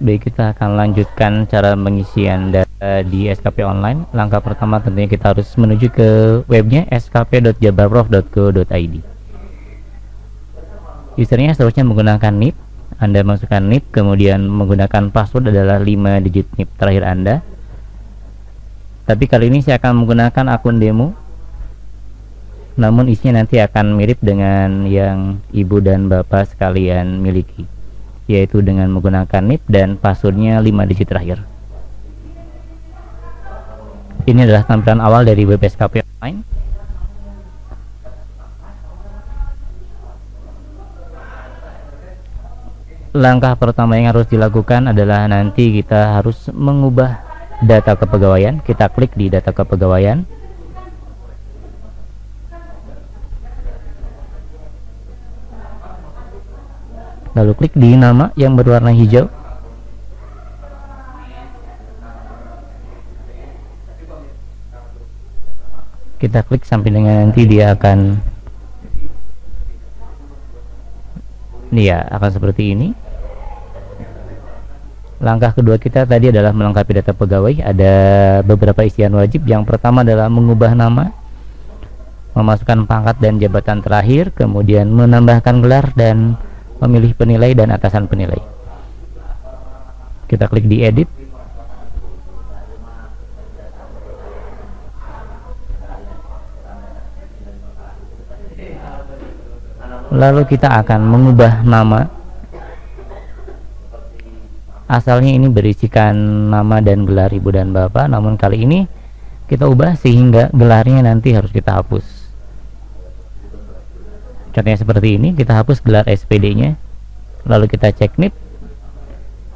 Baik, kita akan lanjutkan cara pengisian data di SKP online. Langkah pertama tentunya kita harus menuju ke webnya skp.jabarprof.go.id. Usernya seterusnya menggunakan NIP. Anda masukkan NIP, kemudian menggunakan password adalah 5 digit NIP terakhir Anda. Tapi kali ini saya akan menggunakan akun demo, namun isinya nanti akan mirip dengan yang ibu dan bapak sekalian miliki, yaitu dengan menggunakan NIP dan passwordnya 5 digit terakhir. Ini adalah tampilan awal dari web SKP online. Langkah pertama yang harus dilakukan adalah nanti kita harus mengubah data kepegawaian. Kita klik di data kepegawaian. Lalu klik di nama yang berwarna hijau. Kita klik sampai dengan nanti dia akan seperti ini. Langkah kedua kita tadi adalah melengkapi data pegawai. Ada beberapa isian wajib. Yang pertama adalah mengubah nama, memasukkan pangkat dan jabatan terakhir, kemudian menambahkan gelar dan memilih penilai dan atasan penilai. Kita klik di edit. Lalu kita akan mengubah nama. Asalnya ini berisikan nama dan gelar ibu dan bapak, namun kali ini kita ubah sehingga gelarnya nanti harus kita hapus. Contohnya seperti ini, kita hapus gelar SPD-nya, lalu kita cek NIP.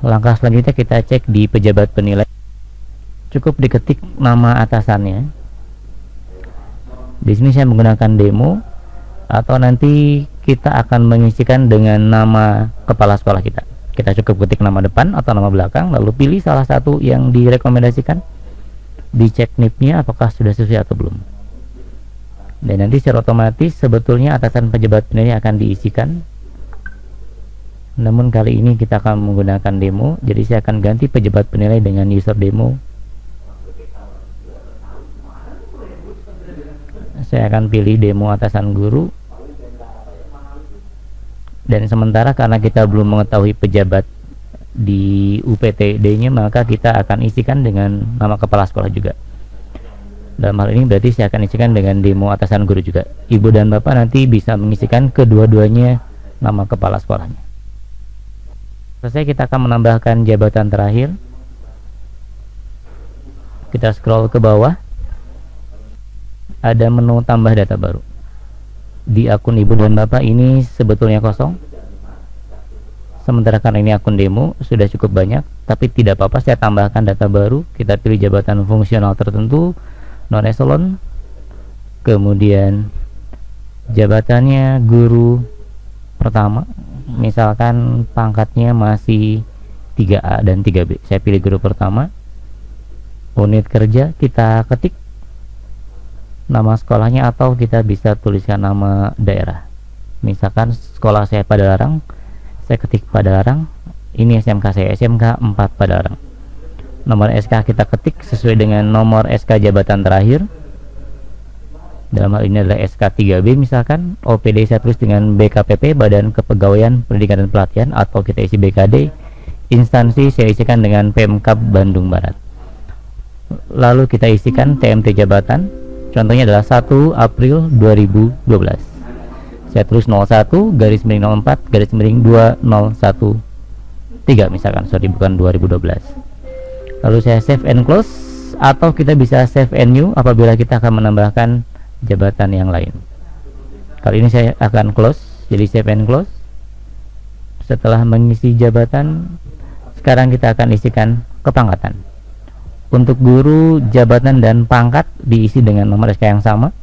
Langkah selanjutnya kita cek di pejabat penilai. Cukup diketik nama atasannya. Di sini saya menggunakan demo, atau nanti kita akan mengisikan dengan nama kepala sekolah kita. Kita cukup ketik nama depan atau nama belakang, lalu pilih salah satu yang direkomendasikan. Dicek NIP-nya apakah sudah sesuai atau belum. Dan nanti secara otomatis sebetulnya atasan pejabat penilai akan diisikan. Namun kali ini kita akan menggunakan demo, jadi saya akan ganti pejabat penilai dengan user demo. Saya akan pilih demo atasan guru. Dan sementara karena kita belum mengetahui pejabat di UPTD-nya, maka kita akan isikan dengan nama kepala sekolah juga. Dalam hal ini berarti saya akan isikan dengan demo atasan guru juga. Ibu dan bapak nanti bisa mengisikan kedua-duanya nama kepala sekolahnya. Selesai, kita akan menambahkan jabatan terakhir. Kita scroll ke bawah. Ada menu tambah data baru. Di akun ibu dan bapak ini sebetulnya kosong, sementara karena ini akun demo sudah cukup banyak, tapi tidak apa-apa, saya tambahkan data baru. Kita pilih jabatan fungsional tertentu, non eselon, kemudian jabatannya guru pertama, misalkan pangkatnya masih 3A dan 3B, saya pilih guru pertama. Unit kerja kita ketik nama sekolahnya, atau kita bisa tuliskan nama daerah. Misalkan sekolah saya Padalarang, saya ketik Padalarang. Ini SMK saya, SMK 4 Padalarang. Nomor SK kita ketik sesuai dengan nomor SK jabatan terakhir. Dalam hal ini adalah SK 3B misalkan. OPD saya tulis dengan BKPP, Badan Kepegawaian Pendidikan dan Pelatihan, atau kita isi BKD. Instansi saya isikan dengan Pemkab Bandung Barat. Lalu kita isikan TMT jabatan. Contohnya adalah 1 April 2012. Saya tulis 01-04-2013 misalkan, bukan 2012. Lalu saya save and close, atau kita bisa save and new apabila kita akan menambahkan jabatan yang lain. Kali ini saya akan close, jadi save and close. Setelah mengisi jabatan, sekarang kita akan isikan kepangkatan. Untuk guru, jabatan dan pangkat diisi dengan nomor SK yang sama.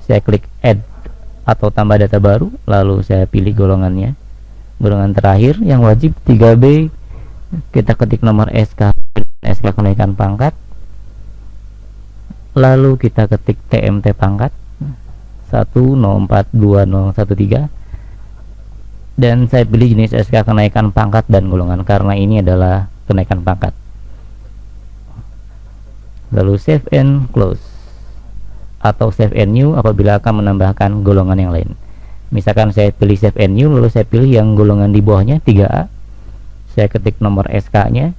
Saya klik add atau tambah data baru, lalu saya pilih golongannya. Golongan terakhir yang wajib 3B, kita ketik nomor SK kenaikan pangkat, lalu kita ketik TMT pangkat 1042013. dan saya pilih jenis SK kenaikan pangkat dan golongan karena ini adalah kenaikan pangkat. Lalu save and close atau save and new apabila akan menambahkan golongan yang lain. Misalkan saya pilih save and new, lalu saya pilih yang golongan di bawahnya 3A, saya ketik nomor SK nya,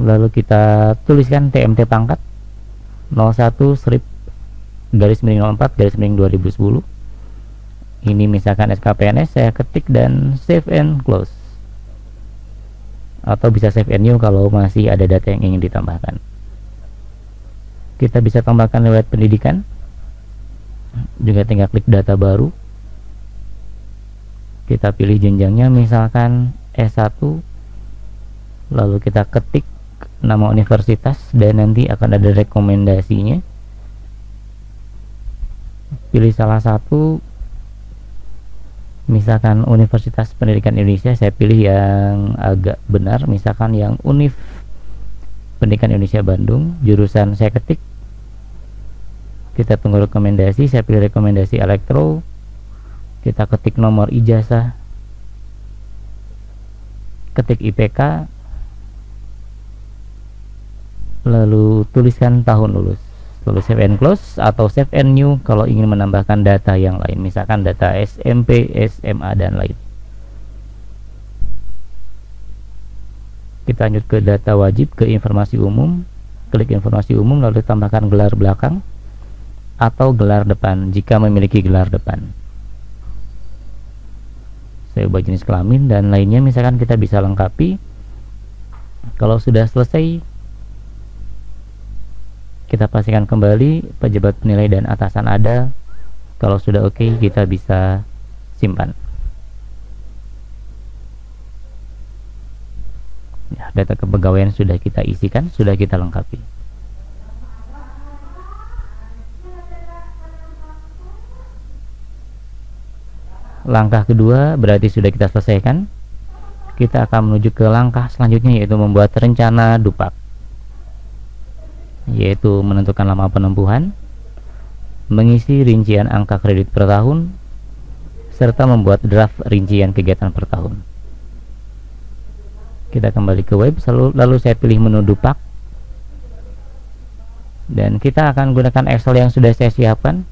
lalu kita tuliskan TMT pangkat 01 strip garis miring 04 garis miring 2010. Ini misalkan SKPNS, saya ketik dan save and close, atau bisa save and new kalau masih ada data yang ingin ditambahkan. Kita bisa tambahkan lewat pendidikan, juga tinggal klik data baru, kita pilih jenjangnya misalkan S1, lalu kita ketik nama universitas dan nanti akan ada rekomendasinya. Pilih salah satu, misalkan Universitas Pendidikan Indonesia, saya pilih yang agak benar, misalkan yang Univ Pendidikan Indonesia Bandung, jurusan saya ketik, kita tunggu rekomendasi, saya pilih rekomendasi elektro, kita ketik nomor ijazah, ketik IPK, lalu tuliskan tahun lulus, lalu save and close atau save and new kalau ingin menambahkan data yang lain, misalkan data SMP, SMA dan lain. Kita lanjut ke data wajib, ke informasi umum, klik informasi umum lalu tambahkan gelar belakang atau gelar depan jika memiliki gelar depan. Saya ubah jenis kelamin dan lainnya, misalkan kita bisa lengkapi. Kalau sudah selesai, kita pastikan kembali pejabat penilai dan atasan ada. Kalau sudah oke, kita bisa simpan. Ya, data kepegawaian sudah kita isikan, sudah kita lengkapi. Langkah kedua berarti sudah kita selesaikan. Kita akan menuju ke langkah selanjutnya, yaitu membuat rencana DUPAK, yaitu menentukan lama penempuhan, mengisi rincian angka kredit per tahun, serta membuat draft rincian kegiatan per tahun. Kita kembali ke web, lalu saya pilih menu DUPAK, dan kita akan gunakan Excel yang sudah saya siapkan.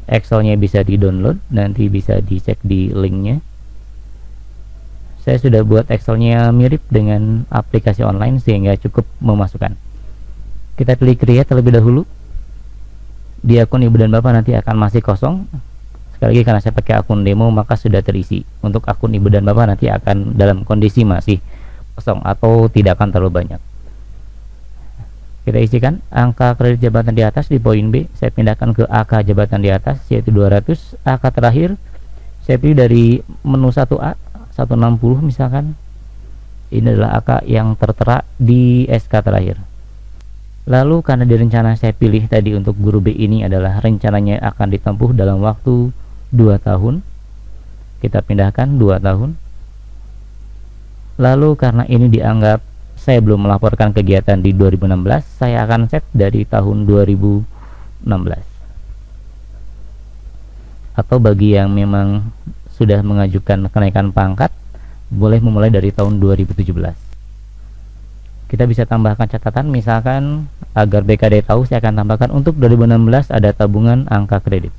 Excelnya bisa di-download, nanti bisa dicek di linknya. Saya sudah buat Excelnya mirip dengan aplikasi online sehingga cukup memasukkan. Kita pilih create terlebih dahulu. Di akun ibu dan bapak nanti akan masih kosong. Sekali lagi, karena saya pakai akun demo maka sudah terisi. Untuk akun ibu dan bapak nanti akan dalam kondisi masih kosong atau tidak akan terlalu banyak. Kita isikan angka kredit jabatan di atas di poin B, saya pindahkan ke AK jabatan di atas yaitu 200. AK terakhir saya pilih dari menu 1A 160 misalkan. Ini adalah AK yang tertera di SK terakhir. Lalu karena di rencana saya pilih tadi untuk guru B ini adalah rencananya akan ditempuh dalam waktu 2 tahun, kita pindahkan 2 tahun. Lalu karena ini dianggap saya belum melaporkan kegiatan di 2016, saya akan set dari tahun 2016. Atau bagi yang memang sudah mengajukan kenaikan pangkat, boleh memulai dari tahun 2017. Kita bisa tambahkan catatan, misalkan agar BKD tahu, saya akan tambahkan untuk 2016 ada tabungan angka kredit,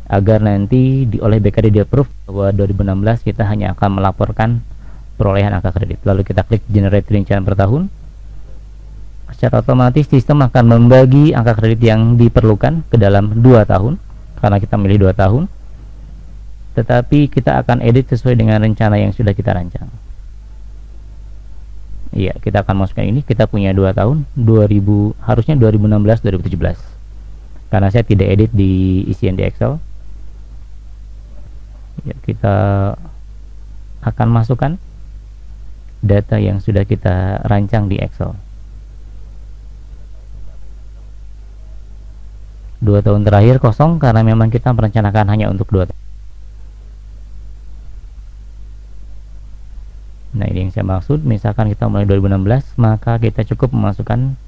agar nanti oleh BKD di approve bahwa 2016 kita hanya akan melaporkan perolehan angka kredit. Lalu kita klik generate rincian per tahun. Secara otomatis sistem akan membagi angka kredit yang diperlukan ke dalam 2 tahun karena kita milih 2 tahun. Tetapi kita akan edit sesuai dengan rencana yang sudah kita rancang. Iya, kita akan masukkan ini, kita punya 2 tahun, 2000, harusnya 2016 2017. Karena saya tidak edit di isian di Excel. Ya, kita akan masukkan data yang sudah kita rancang di Excel. 2 tahun terakhir kosong karena memang kita merencanakan hanya untuk 2 tahun. Nah, ini yang saya maksud, misalkan kita mulai 2016, maka kita cukup memasukkan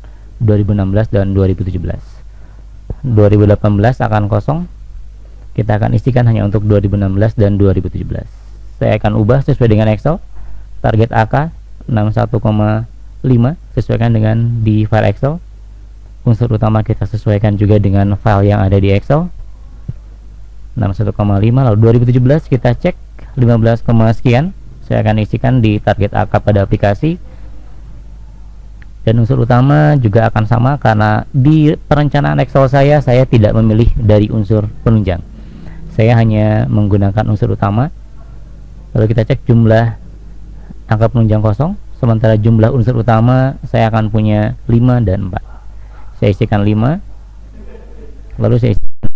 2016 dan 2017. 2018 akan kosong Kita akan isikan hanya untuk 2016 dan 2017. Saya akan ubah sesuai dengan Excel. Target AK 61,5 sesuaikan dengan di file Excel. Unsur utama kita sesuaikan juga dengan file yang ada di Excel 61,5. Lalu 2017 kita cek 15, sekian. Saya akan isikan di target AK pada aplikasi. Dan unsur utama juga akan sama karena di perencanaan Excel saya tidak memilih dari unsur penunjang. Saya hanya menggunakan unsur utama. Lalu kita cek jumlah angka penunjang kosong, sementara jumlah unsur utama saya akan punya 5 dan 4. Saya isikan 5, lalu saya isikan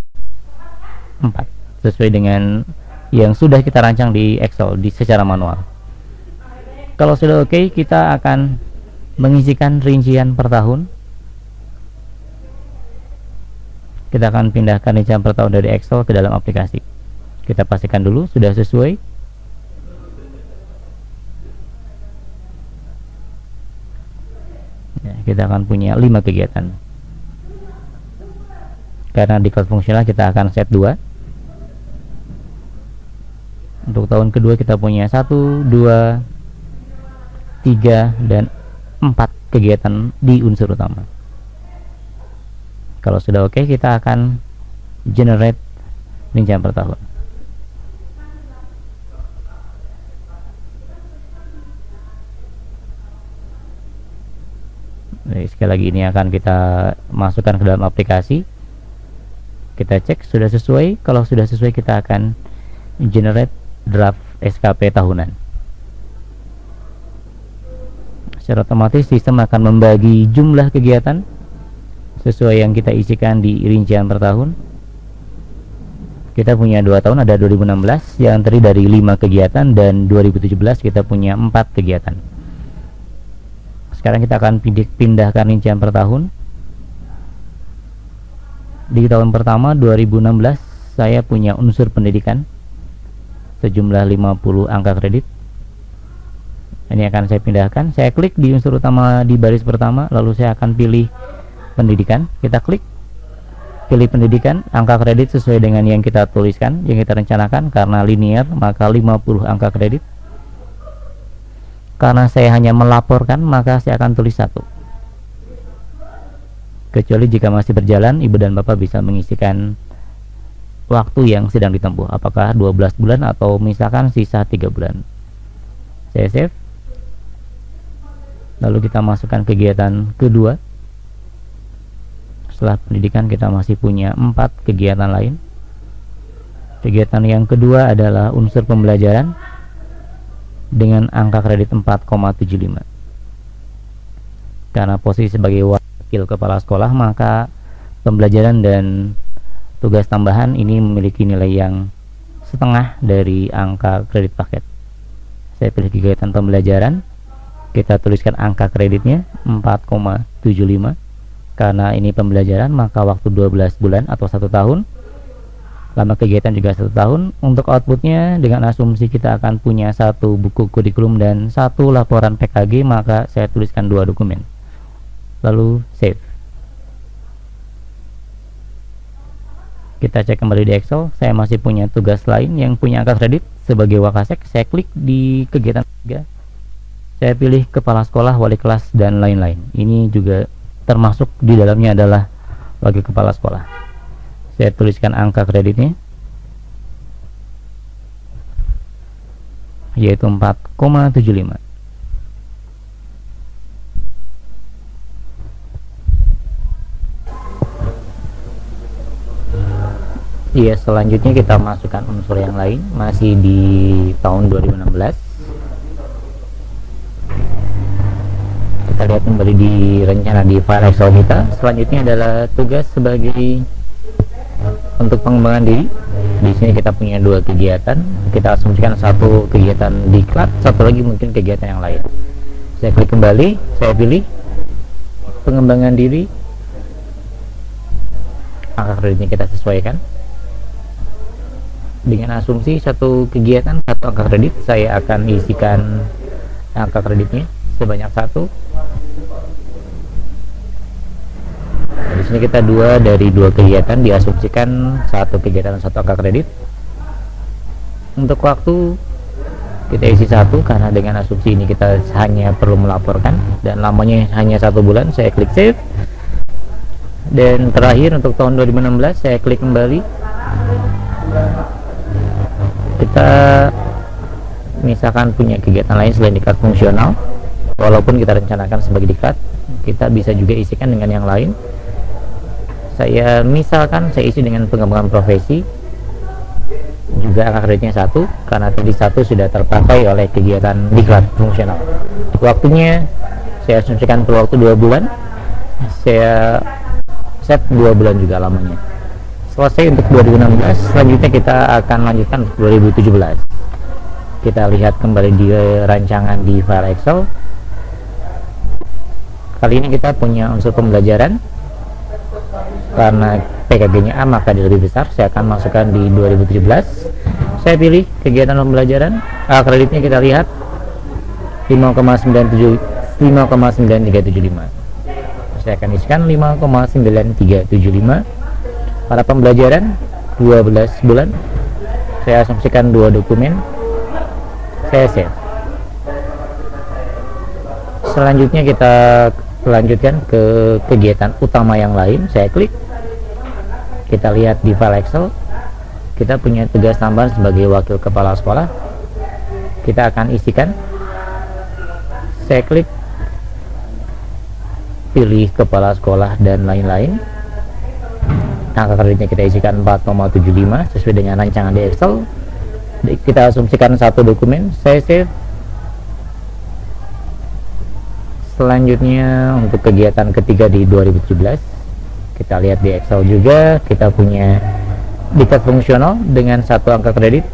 4 sesuai dengan yang sudah kita rancang di Excel secara manual. Kalau sudah oke, kita akan mengisikan rincian per tahun. Kita akan pindahkan rincian per tahun dari Excel ke dalam aplikasi. Kita pastikan dulu sudah sesuai. Ya, kita akan punya 5 kegiatan. Karena di cloud fungsional kita akan set 2. Untuk tahun kedua kita punya 1, 2, 3, dan 4 kegiatan di unsur utama. Kalau sudah oke, kita akan generate rincian per tahun. Jadi, sekali lagi ini akan kita masukkan ke dalam aplikasi. Kita cek sudah sesuai. Kalau sudah sesuai, kita akan generate draft SKP tahunan. Secara otomatis sistem akan membagi jumlah kegiatan sesuai yang kita isikan di rincian per tahun. Kita punya 2 tahun, ada 2016 yang terdiri dari 5 kegiatan, dan 2017 kita punya 4 kegiatan. Sekarang kita akan pindahkan rincian per tahun. Di tahun pertama 2016 saya punya unsur pendidikan sejumlah 50 angka kredit. Ini akan saya pindahkan. Saya klik di unsur utama di baris pertama, lalu saya akan pilih pendidikan. Kita klik, pilih pendidikan, angka kredit sesuai dengan yang kita tuliskan, yang kita rencanakan. Karena linear, maka 50 angka kredit. Karena saya hanya melaporkan, maka saya akan tulis 1. Kecuali jika masih berjalan, Ibu dan Bapak bisa mengisikan waktu yang sedang ditempuh, apakah 12 bulan atau misalkan sisa 3 bulan. Saya save. Lalu kita masukkan kegiatan kedua. Setelah pendidikan kita masih punya 4 kegiatan lain. Kegiatan yang kedua adalah unsur pembelajaran dengan angka kredit 4,75. Karena posisi sebagai wakil kepala sekolah, maka pembelajaran dan tugas tambahan ini memiliki nilai yang setengah dari angka kredit paket. Saya pilih kegiatan pembelajaran. Kita tuliskan angka kreditnya 4,75. Karena ini pembelajaran, maka waktu 12 bulan atau 1 tahun. Lama kegiatan juga 1 tahun. Untuk outputnya dengan asumsi kita akan punya 1 buku kurikulum dan 1 laporan PKG, maka saya tuliskan 2 dokumen. Lalu save. Kita cek kembali di Excel. Saya masih punya tugas lain yang punya angka kredit sebagai Wakasek. Saya klik di kegiatan 3. Saya pilih kepala sekolah, wali kelas, dan lain-lain. Ini juga termasuk di dalamnya adalah wakil kepala sekolah. Saya tuliskan angka kreditnya, yaitu 4,75. Ya, selanjutnya kita masukkan unsur yang lain, masih di tahun 2016. Kita lihat kembali di rencana di file Excel kita. Selanjutnya adalah tugas sebagai untuk pengembangan diri. Di sini kita punya 2 kegiatan. Kita asumsikan 1 kegiatan diklat, 1 lagi mungkin kegiatan yang lain. Saya klik kembali, saya pilih pengembangan diri. Angka kreditnya kita sesuaikan dengan asumsi 1 kegiatan 1 angka kredit. Saya akan isikan angka kreditnya sebanyak 1. Jadi sini kita dua dari dua kegiatan, diasumsikan satu kegiatan satu angka kredit. Untuk waktu kita isi satu, karena dengan asumsi ini kita hanya perlu melaporkan dan lamanya hanya 1 bulan. Saya klik save. Dan terakhir untuk tahun 2016 saya klik kembali. Kita misalkan punya kegiatan lain selain diklat fungsional, walaupun kita rencanakan sebagai diklat, kita bisa juga isikan dengan yang lain. Saya misalkan saya isi dengan pengembangan profesi, juga angka kreditnya 1, karena tadi 1 sudah terpakai oleh kegiatan diklat fungsional. Waktunya saya asumsikan perlu waktu 2 bulan, saya set 2 bulan juga lamanya. Selesai untuk 2016. Selanjutnya kita akan lanjutkan untuk 2017. Kita lihat kembali di rancangan di file Excel. Kali ini kita punya unsur pembelajaran. Karena PKG-nya A maka dia lebih besar, saya akan masukkan di 2017. Saya pilih kegiatan pembelajaran. Kreditnya kita lihat 5,9375. Saya akan isikan 5,9375. Pada pembelajaran 12 bulan, saya asumsikan 2 dokumen. Saya save. Selanjutnya kita lanjutkan ke kegiatan utama yang lain. Saya klik. Kita lihat di file Excel, kita punya tugas tambahan sebagai wakil kepala sekolah. Kita akan isikan. Saya klik, pilih kepala sekolah dan lain-lain. Angka kreditnya kita isikan 4,75 sesuai dengan rancangan di Excel. Kita asumsikan 1 dokumen. Saya save. Selanjutnya untuk kegiatan ketiga di 2017, kita lihat di Excel juga, kita punya diklat fungsional dengan 1 angka kredit.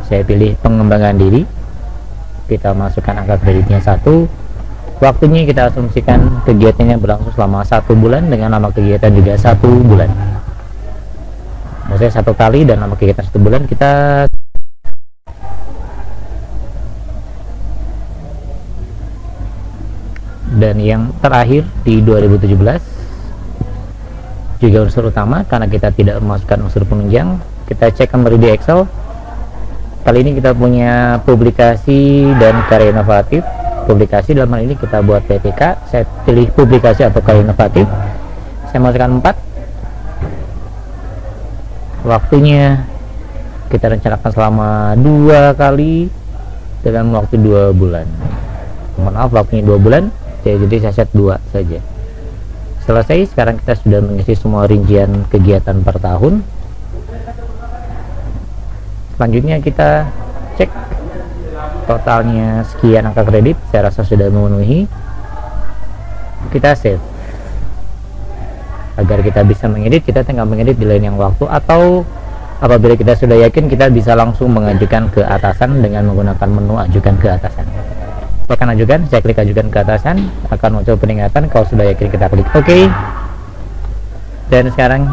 Saya pilih pengembangan diri. Kita masukkan angka kreditnya 1. Waktunya kita asumsikan kegiatannya berlangsung selama 1 bulan dengan nama kegiatan juga 1 bulan. Maksudnya 1 kali dan nama kegiatan 1 bulan. Kita dan yang terakhir di 2017 juga unsur utama, karena kita tidak memasukkan unsur penunjang. Kita cek kembali di Excel. Kali ini kita punya publikasi dan karya inovatif. Publikasi dalam hal ini kita buat PPK. Saya pilih publikasi atau karya inovatif. Saya masukkan 4. Waktunya kita rencanakan selama 2 kali dalam waktu 2 bulan. Maaf, waktunya 2 bulan. Jadi saya set 2 saja. Selesai. Sekarang kita sudah mengisi semua rincian kegiatan per tahun. Selanjutnya kita cek totalnya sekian angka kredit. Saya rasa sudah memenuhi. Kita save. Agar kita bisa mengedit, kita tinggal mengedit di lain yang waktu, atau apabila kita sudah yakin, kita bisa langsung mengajukan ke atasan dengan menggunakan menu ajukan ke atasan. Saya akan ajukan, saya klik ajukan ke atasan, akan muncul peringatan. Kalau sudah yakin, kita klik OK. Dan sekarang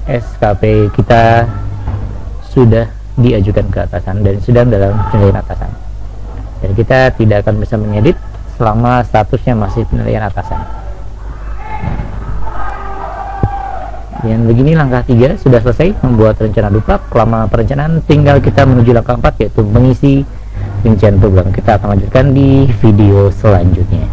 SKP kita sudah diajukan ke atasan dan sedang dalam penilaian atasan. Dan kita tidak akan bisa mengedit selama statusnya masih penilaian atasan. Yang begini langkah 3 sudah selesai membuat rencana duplak. Lama perencanaan, tinggal kita menuju langkah 4, yaitu mengisi rincian program. Kita akan lanjutkan di video selanjutnya.